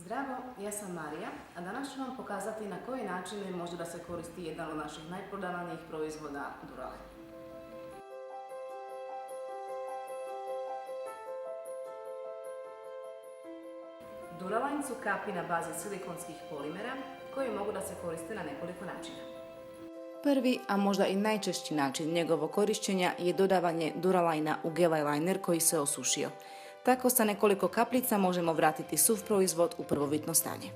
Zdravo, ja sam Marija, a danas ću vam pokazati na koji način može da se koristi jedan od naših najprodavanijih proizvoda Duralein. Duralein su kapi na bazi silikonskih polimera koji mogu da se koriste na nekoliko načina. Prvi, a možda i najčešći način njegovog korišćenja je dodavanje Duraleina u gel eyeliner koji se osušio. Tako sa nekoliko kapljica možemo vratiti suv proizvod u prvobitno stanje.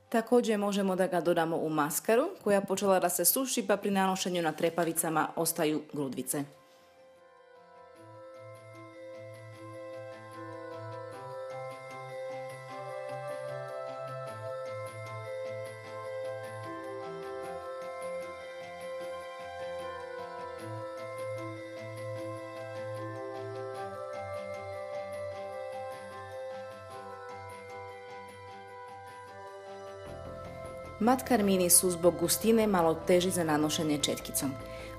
Također možemo da ga dodamo u maskaru koja počela da se suši pa pri nanošenju na trepavicama ostaju grudvice. Mat karmini su zbog gustine malo teži za nanošenje četkicom.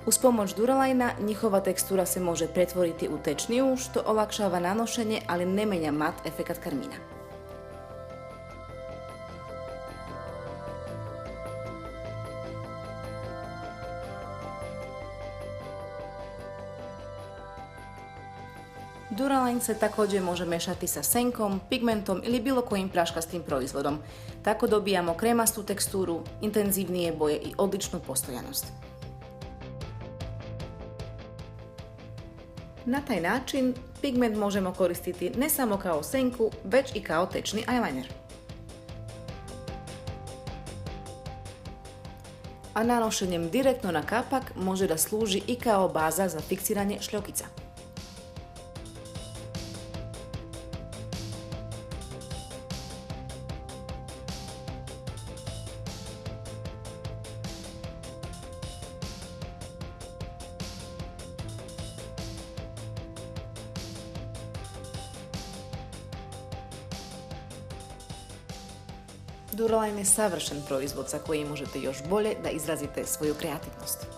Uz pomoć Duraleina njihova tekstura se može pretvoriti u tečniju što olakšava nanošenje, ali ne menja mat efekat karmina. Duralein se također može mešati sa senkom, pigmentom ili bilo kojim praškastim proizvodom. Tako dobijamo kremastu teksturu, intenzivnije boje i odličnu postojanost. Na taj način pigment možemo koristiti ne samo kao senku, već i kao tečni eyeliner. A nanošenjem direktno na kapak može da služi i kao baza za fiksiranje šljokica. Duralein je savršen proizvod sa kojim možete još bolje da izrazite svoju kreativnost.